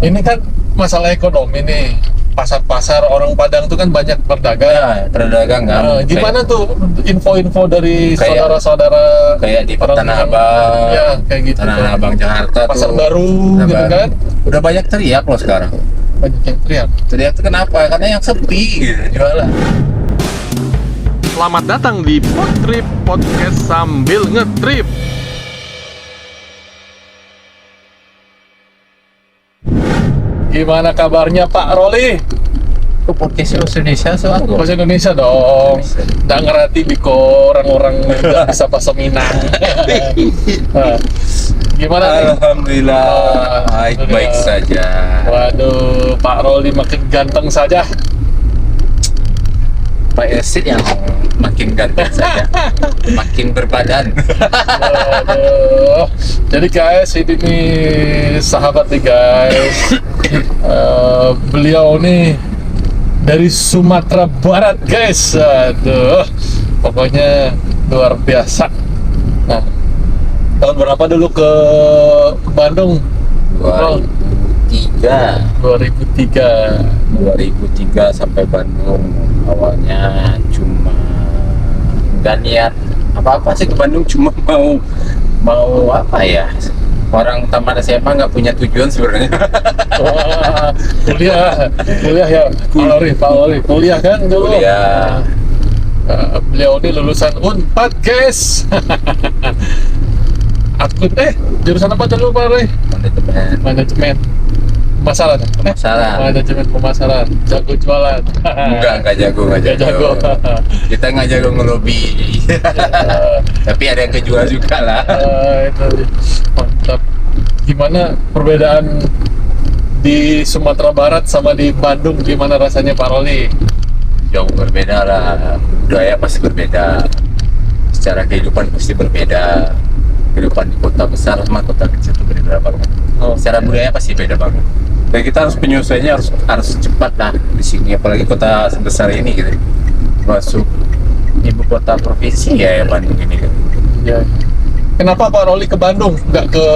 Ini kan masalah ekonomi nih. Pasar-pasar orang Padang tuh kan banyak berdagang. Ya, pedagang kan. Gimana tuh info-info dari Kayak- saudara-saudara Kayak di orang Tanah yang- Abang, Ya, kayak gitu. Tanah tuh. Abang Jakarta Pasar tuh. baru Pasar gitu baru. kan. Udah banyak teriak loh sekarang. Banyak yang teriak. Teriak tuh kenapa? Karena yang sepi gitu jualan. Selamat datang di Podtrip Podcast sambil ngetrip. Gimana kabarnya Pak Roli? Ke podcast Indonesia soalnya. Bahasa Indonesia dong. Nggak ngerti biko orang-orang nggak bisa bahasa Minang. Nah, gimana nih? Alhamdulillah, Alhamdulillah. baik-baik saja. Waduh, Pak Roli makin ganteng saja. Pak Esit yang makin ganteng saja, makin berbadan. Waduh. Jadi guys, ini nih sahabat nih guys. Beliau nih dari Sumatera Barat guys. Aduh, pokoknya luar biasa. Nah, tahun berapa dulu ke Bandung? 2003 2003. sampai Bandung. Awalnya cuma nggak niat apa-apa sih ke Bandung, cuma mau apa ya, orang taman SMA nggak punya tujuan sebenarnya. Wah, kuliah ya, Pak Lori, kuliah kan dulu. Kuliah. Beliau ini lulusan Unpad guys. Jurusan apa dulu Pak Lori? Manajemen. Manajemen pemasaran. Manajemen pemasaran. Jago jualan. Enggak jago. Nggak jago. Kita nggak jago ngelobi. Tapi ada yang kejual juga lah. Itu mantap. Gimana perbedaan di Sumatera Barat sama di Bandung? Gimana rasanya Pak Roli? Jauh berbeda lah. Budaya pasti berbeda. Secara kehidupan pasti berbeda. Kehidupan di kota besar sama kota kecil itu berbeda banget. Secara budaya pasti beda banget. Dan kita harus penyesuaiannya harus cepat lah di sini, apalagi kota sebesar ini gitu. Masuk ibu kota provinsi ya Bandung ini kan. Ya. Kenapa Pak Roli ke Bandung? Nggak ke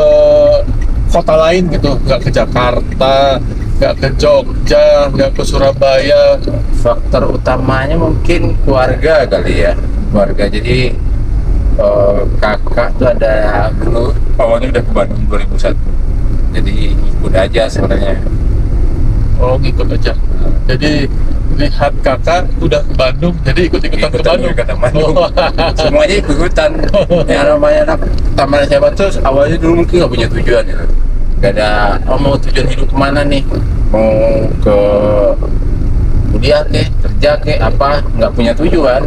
kota lain gitu? Nggak ke Jakarta, nggak ke Jogja, nggak ke Surabaya? Faktor utamanya mungkin keluarga kali ya. Keluarga, jadi kakak tuh ada dulu awalnya udah ke Bandung 2001. Jadi ikut aja sebenarnya. Oh, ngikut aja. Jadi lihat kakak udah ke Bandung, jadi ikut-ikutan ke Bandung. Ikutan Bandung. Oh. Semuanya ikut-ikutan. Yang namanya anak taman SMA tuh awalnya dulu mungkin nggak punya tujuan gitu. Gak ada, mau tujuan hidup kemana nih? Mau ke kuliah ke, kerja ke, apa? Nggak punya tujuan.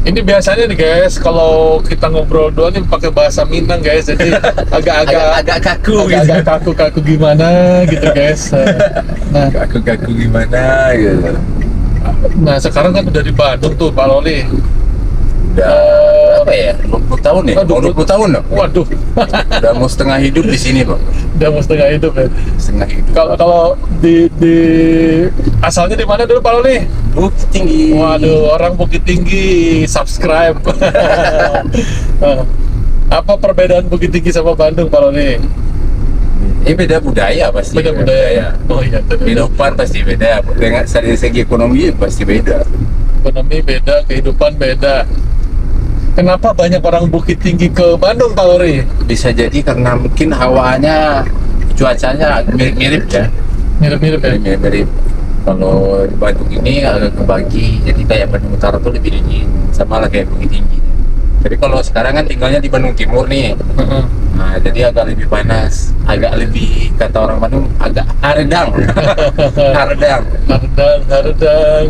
Ini biasanya nih guys, kalau kita ngobrol doang nih pakai bahasa Minang guys, jadi Agak kaku gitu. agak kaku apa gitu guys. Nah, Kaku gimana gitu. nah sekarang kan udah di Bandung tuh Pak Loli. Udah berapa ya? 20 tahun ya? Oh, 20 tahun loh. Waduh, Udah mau setengah hidup di sini, Pak. udah mau setengah hidup ya. Setengah hidup. Kalau di asalnya di mana dulu Pak Loli? Bukit Tinggi. Waduh, orang Bukit Tinggi, subscribe. Apa perbedaan Bukit Tinggi sama Bandung Pak Loli? Ini beda budaya pasti. Beda budaya. Oh iya, Kehidupan pasti beda. Dengan dari segi ekonomi pasti beda. ekonomi beda, kehidupan beda. Kenapa banyak orang Bukit Tinggi ke Bandung Pak Lori? Bisa jadi karena mungkin hawanya, cuacanya mirip-mirip ya. Mirip-mirip ya? Mirip-mirip. Kalau di Bandung ini agak kebagi, jadi kayak Bandung Utara tuh lebih dingin, sama lah kayak Bukit Tinggi. Jadi kalau sekarang kan tinggalnya di Bandung Timur nih, nah jadi agak lebih panas, agak lebih, kata orang Bandung, agak haredang. Haredang. Hardang.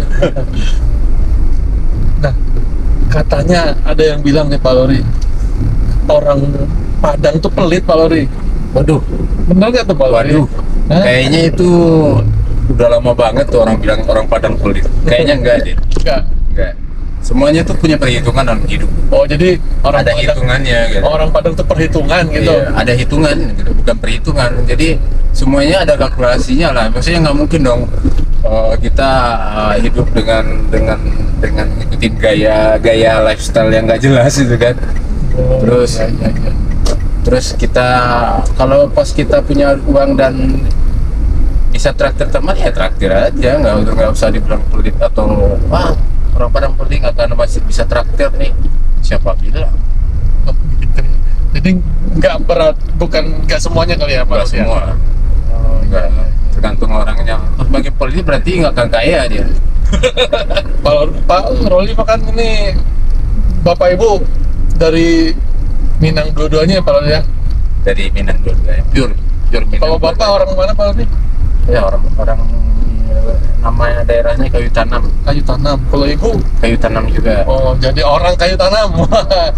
Nah, katanya ada yang bilang nih Pak Lori, orang Padang tuh pelit Pak Lori. Waduh, Benar nggak tuh Pak Lori? waduh. Hah? Kayaknya itu udah lama banget tuh orang bilang orang Padang pelit. Kayaknya enggak deh. Enggak. Semuanya tuh punya perhitungan dalam hidup. Oh, jadi orang Ada Padang, hitungannya gitu. orang Padang tuh perhitungan gitu. Iya, ada hitungan gitu, bukan perhitungan. Jadi semuanya ada kalkulasinya lah. Maksudnya nggak mungkin dong kita hidup dengan ngikutin gaya lifestyle yang nggak jelas gitu kan. Oh, Terus iya. Terus kita kalau pas kita punya uang dan bisa traktir teman ya traktir aja, nggak usah dibilang pelit atau wah orang Padang pelit karena masih bisa traktir nih, siapa bilang. Oh, gitu. Jadi nggak berat, bukan nggak semuanya kali ya Pak Nggak Roli ya? semua, Oh, nggak, iya. tergantung orangnya. Bagi pelit berarti nggak akan kaya dia. Pak Roli makan ini Bapak Ibu dari Minang dua-duanya ya Pak Roli ya? Dari Minang dua-duanya, pure Minang. Kalau Bapak orang mana Pak Roli? ya orang namanya daerahnya Kayu Tanam. Kayu Tanam. Kalau Ibu? Kayu Tanam juga. Oh, jadi orang Kayu Tanam.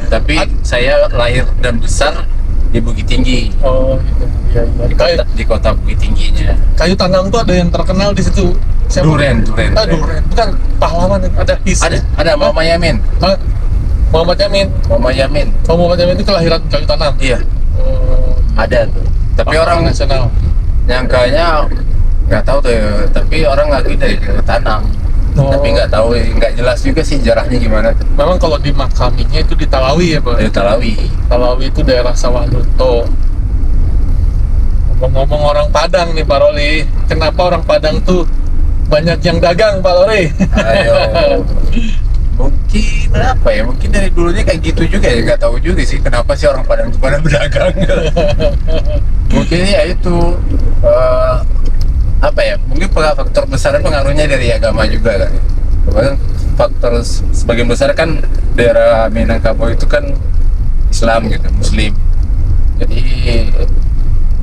Tapi saya lahir dan besar di Bukit Tinggi. Oh, gitu. Iya, iya. Di kota Bukit Tingginya. Kayu Tanam tuh ada yang terkenal di situ. Siapa? Duren. Ah, Duren. Bukan pahlawan, ada his. Ada Mama Yamin. Hah? Muhammad Yamin. Mama Yamin. Oh, Muhammad Yamin itu kelahiran Kayu Tanam. Iya, Oh, ada tuh. Tapi pahlawan orang nasional. nyangkanya nggak tahu tuh ya. Tapi orang ngaku dari Kayu Tanam. Oh. Tapi nggak tahu, nggak jelas juga sih sejarahnya gimana tuh. Memang kalau di makaminya itu di Talawi ya, Pak. Dari Talawi. Talawi itu daerah Sawah Lunto. Ngomong-ngomong orang Padang nih Pak Roli, kenapa orang Padang tuh banyak yang dagang Pak Roli? Ayo. Mungkin apa ya? Mungkin dari dulunya kayak gitu juga ya. Nggak tahu juga sih kenapa sih orang Padang itu pada berdagang. Mungkin ya itu apa ya? Mungkin faktor besar pengaruhnya dari agama juga kan. Kemudian faktor sebagian besar kan daerah Minangkabau itu kan Islam gitu, Muslim. Jadi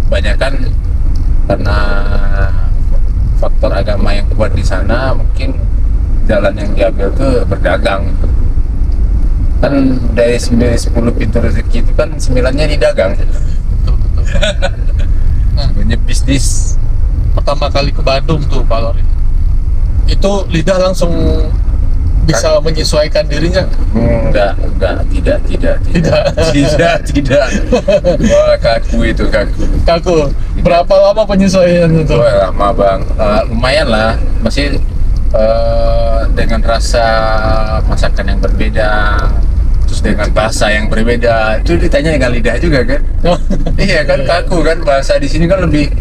banyak kan karena faktor agama yang kuat di sana, mungkin jalan yang diambil tuh berdagang. Kan dari 10 pintu rezeki itu kan 9-nya di dagang. Betul, betul. Nah, Punya bisnis. pertama kali ke Bandung tuh Pak Lori, itu lidah langsung bisa menyesuaikan dirinya. Enggak, tidak. Wah, kaku. Kaku. Berapa lama penyesuaian itu? Wah, lama bang. Lumayan lah, masih dengan rasa masakan yang berbeda, terus dengan bahasa yang berbeda. Itu ditanya dengan lidah juga kan? Iya kan, kaku kan, bahasa di sini kan lebih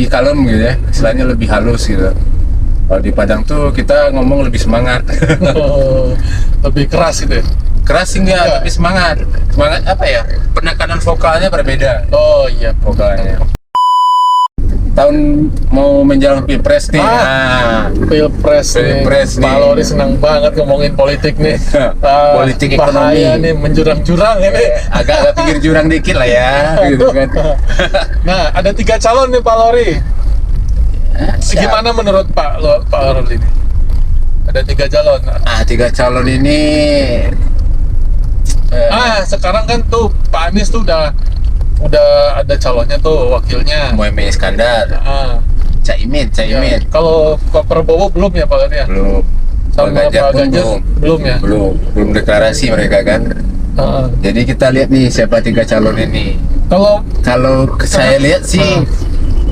kalem gitu ya, istilahnya lebih halus gitu. Kalau di Padang tuh kita ngomong lebih semangat. Oh, lebih keras gitu ya? Keras enggak, tapi semangat apa ya, penekanan vokalnya berbeda. Oh iya. Vokalnya tahun mau menjelang pilpres nih. Pilpres nih. Pilpres nih. Pak Lori senang banget ngomongin politik nih. Politik bahaya ekonomi nih, menjurang-jurang ini. agak pinggir jurang dikit lah ya gitu kan. Nah, ada 3 calon nih Pak Lori. Gimana menurut Pak Lori ini? Ada 3 calon. 3 calon ini Sekarang kan tuh Pak Anies tuh udah ada calonnya tuh, wakilnya. Muhammad Iskandar, Ah, Caimin. ya. Kalau Pak Prabowo belum ya Pak Lori ya? Belum. Sama Pak Ganjar Pak pun Ganjar belum ya? belum deklarasi mereka kan. Ah. Jadi kita lihat nih siapa 3 calon ini. Kalau Saya lihat sih,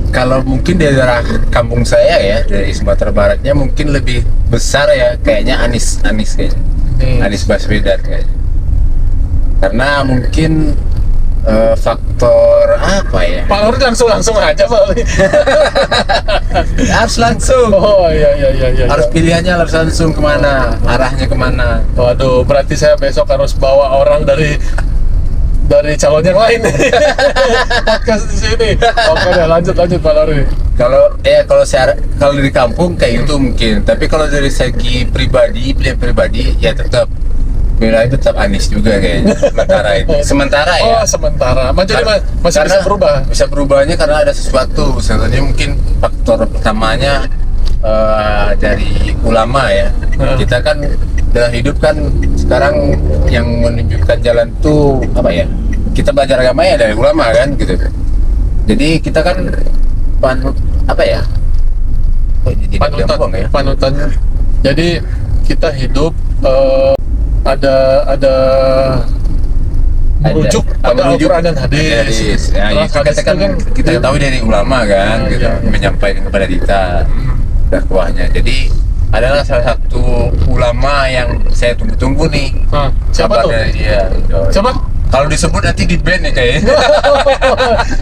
kalau mungkin dari daerah kampung saya ya, dari Sumatera Baratnya mungkin lebih besar ya, kayaknya Anies kayaknya. Anies Baswedan kayaknya. Karena mungkin faktor apa ya? Pak Lori langsung aja Pak Lori. Harus langsung. Oh iya. Harus pilihannya harus langsung kemana, arahnya kemana. Waduh, berarti saya besok harus bawa orang dari calon yang lain. Podcast di sini. Oke deh, lanjut Pak Lori. Kalau di kampung kayak gitu mungkin, tapi kalau dari segi pilihan pribadi ya tetap Bella itu tetap Anies juga kayaknya. Sementara ya. Oh, sementara. Masih Karena bisa berubah. Bisa berubahnya karena ada sesuatu. Contohnya mungkin faktor pertamanya dari ulama ya. Kita kan dalam hidup kan sekarang yang menunjukkan jalan tuh apa ya? Kita belajar agama ya dari ulama kan gitu. Jadi kita kan apa ya? Jadi Panutan. Jadi kita hidup ada merujuk pada Al-Quran dan hadis. Ya, itu kita tahu dari ulama kan, gitu, menyampaikan kepada kita dakwahnya. Jadi adalah salah satu ulama yang saya tunggu-tunggu nih. Siapa tuh? Dari dia. Siapa? Kalau disebut nanti di ban ya kayaknya.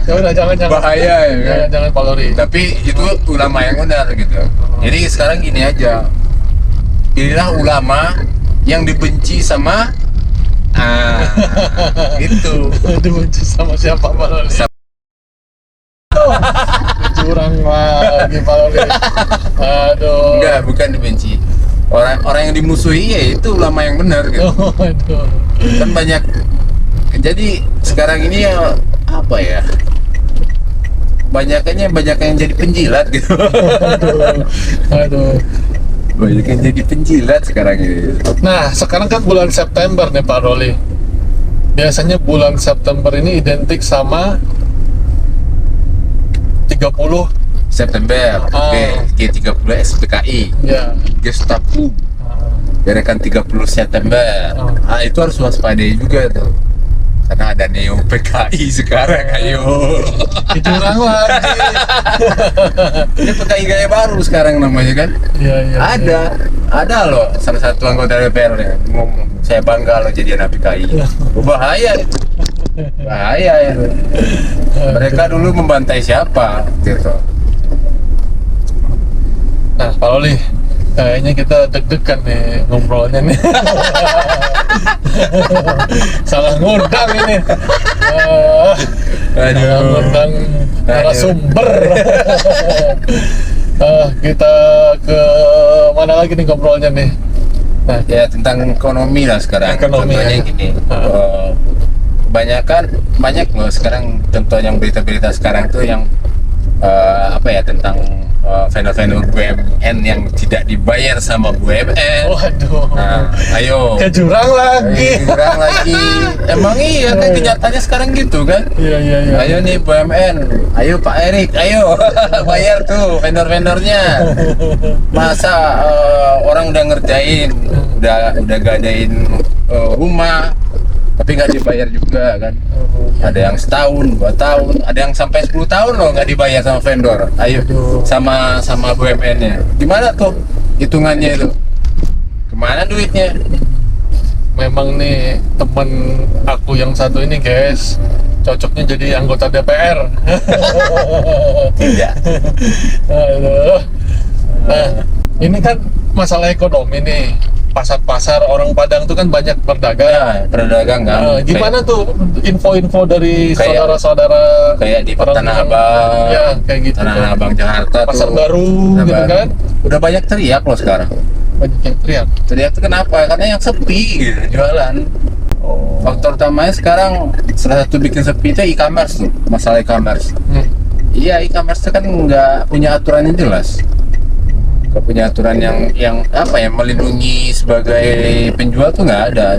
Ya udah jangan Bahaya ya kan? jangan Pak Lori. Tapi itu ulama yang benar gitu. Jadi sekarang gini aja. Inilah ulama yang dibenci sama gitu. Dibenci sama siapa Pak Lori? Curang lagi Pak Lori. Aduh. Enggak, bukan dibenci. Orang yang dimusuhi ya itu ulama yang benar gitu. Aduh. Kan banyak. Jadi sekarang ini ya apa ya? Banyak yang jadi penjilat gitu. Aduh. Banyak yang jadi penjilat sekarang ini. Nah, sekarang kan bulan September nih Pak Roli. Biasanya bulan September ini identik sama 30 September, G30 SPKI, ya. Gestapu, gerakan 30 September. Itu harus waspadai juga tuh. Karena ada Neo PKI sekarang, ayo. Curang lagi. Ini PKI gaya baru sekarang namanya kan? Iya, iya. Ada loh salah satu anggota DPR nya ngomong, saya bangga loh jadi anak PKI. Bahaya itu. Bahaya ya. Mereka dulu membantai siapa gitu. Nah, Pak Loli, kayaknya kita deg-degan nih ngobrolnya nih. Salah ngundang ini. Salah ngundang narasumber. Kita ke mana lagi nih ngobrolnya nih? Nah, Ya tentang ekonomi lah sekarang. Ekonomi, Contohnya ya. gini, banyak loh sekarang contoh yang berita-berita sekarang tuh yang apa ya tentang vendor-vendor BUMN yang tidak dibayar sama BUMN. waduh. Nah, ayo. Ke jurang lagi. Kurang lagi. Emang iya kan kenyataannya sekarang gitu kan? Iya, iya, iya. Ayo nih BUMN, ayo Pak Erik, ayo bayar tuh vendor-vendornya. Masa orang udah ngerjain, udah gadain rumah, tapi nggak dibayar juga kan? Ada yang setahun, 2 tahun, ada yang sampai 10 tahun loh nggak dibayar sama vendor. Ayo sama BUMN-nya. Gimana tuh hitungannya itu? Kemana duitnya? Memang nih temen aku yang satu ini guys cocoknya jadi anggota DPR. Tidak. Aduh. Nah, ini kan masalah ekonomi nih. Pasar-pasar orang Padang tuh kan banyak berdagang. Ya, pedagang kan. Nah, gimana tuh info-info dari Kayak- saudara-saudara Kayak di orang- Tanah Abang, Ya, kayak gitu. Tanah Abang Jakarta Pasar tuh. baru Tanah gitu Baru. kan. Udah banyak teriak loh sekarang. Banyak yang teriak. Teriak tuh kenapa? Karena yang sepi gitu, jualan. Faktor utamanya sekarang salah satu bikin sepi itu e-commerce tuh, masalah e-commerce. Iya, e-commerce itu kan nggak punya aturan yang jelas. Nggak punya aturan yang apa ya, melindungi sebagai penjual tuh nggak ada.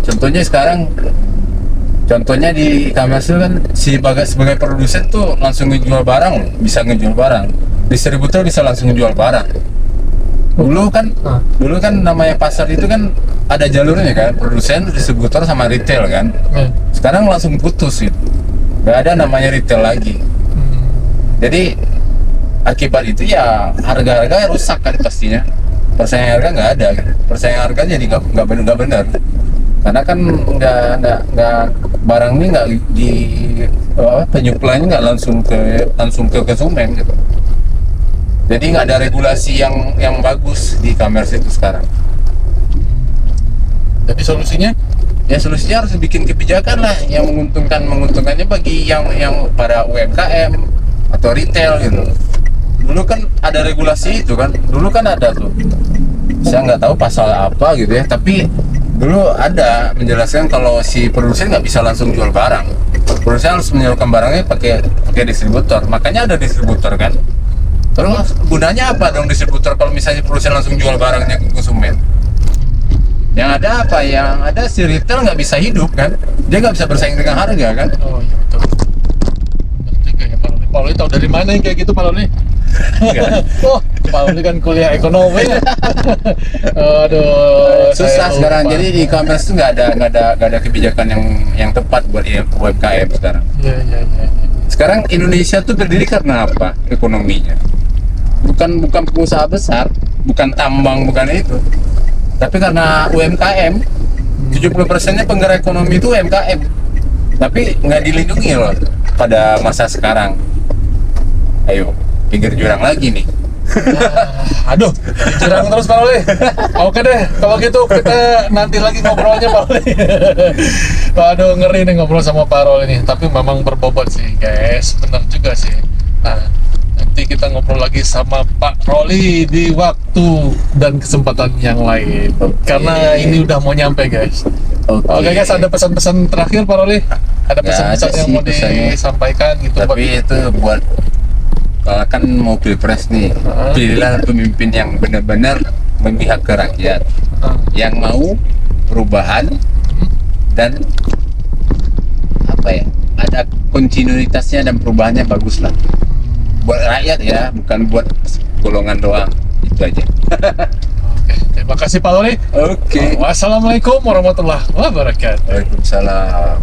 Contohnya di e-commerce itu kan sebagai produsen tuh langsung ngejual barang, bisa ngejual barang. Distributor bisa langsung ngejual barang. Dulu kan namanya pasar itu kan ada jalurnya kan, produsen, distributor sama retail kan. Sekarang langsung putus gitu. Nggak ada namanya retail lagi. Jadi akibat itu ya harga-harga rusak kan pastinya. Persaingan harga nggak ada kan. Persaingan harga jadi nggak benar. Karena kan nggak barang ini nggak di penyuplainya nggak langsung ke konsumen gitu. Jadi nggak ada regulasi yang bagus di e-commerce itu sekarang. Jadi solusinya? Ya solusinya harus bikin kebijakan lah yang menguntungkannya bagi yang para UMKM atau retail gitu. Dulu kan ada regulasi itu kan, dulu kan ada tuh. Saya nggak tahu pasal apa gitu ya, tapi dulu ada menjelaskan kalau si produsen nggak bisa langsung jual barang. Produsen harus menyalurkan barangnya pakai distributor. Makanya ada distributor kan. Terus gunanya apa dong distributor kalau misalnya produsen langsung jual barangnya ke konsumen? Yang ada apa? Yang ada si retail nggak bisa hidup kan? Dia nggak bisa bersaing dengan harga kan? Oh iya betul. Benar juga ya Pak Loli. Pak Loli tahu dari mana yang kayak gitu Pak Loli? Oh, Pak Loli kan kuliah ekonomi ya. Aduh. Susah saya sekarang. lupa. Jadi di e-commerce tuh nggak ada kebijakan yang tepat buat UMKM sekarang. Iya, iya, iya. Sekarang Indonesia tuh berdiri karena apa? Ekonominya. Bukan pengusaha besar, bukan tambang, bukan itu. Tapi karena UMKM, 70%-nya penggerak ekonomi itu UMKM. Tapi nggak dilindungi loh pada masa sekarang. Ayo, pinggir jurang lagi nih. Aduh, jurang terus Pak Roli. Oke deh, kalau gitu kita nanti lagi ngobrolnya Pak Roli. Aduh, ngeri nih ngobrol sama Pak Roli nih. Tapi memang berbobot sih guys, benar juga sih. Nah, nanti kita ngobrol lagi sama Pak Roli di waktu dan kesempatan yang lain. Karena ini udah mau nyampe guys. Oke guys, ada pesan-pesan terakhir Pak Roli? Ada Nggak pesan-pesan ada yang sih mau pesannya. disampaikan gitu buat Tapi itu buat kan mau pilpres nih, pilihlah pemimpin yang benar-benar memihak ke rakyat, yang mau perubahan dan apa ya, ada kontinuitasnya dan perubahannya bagus lah. Buat rakyat ya, bukan buat golongan doang. Itu aja. Oke, terima kasih Pak Roli. Oke. Wassalamualaikum warahmatullahi wabarakatuh. Waalaikumsalam.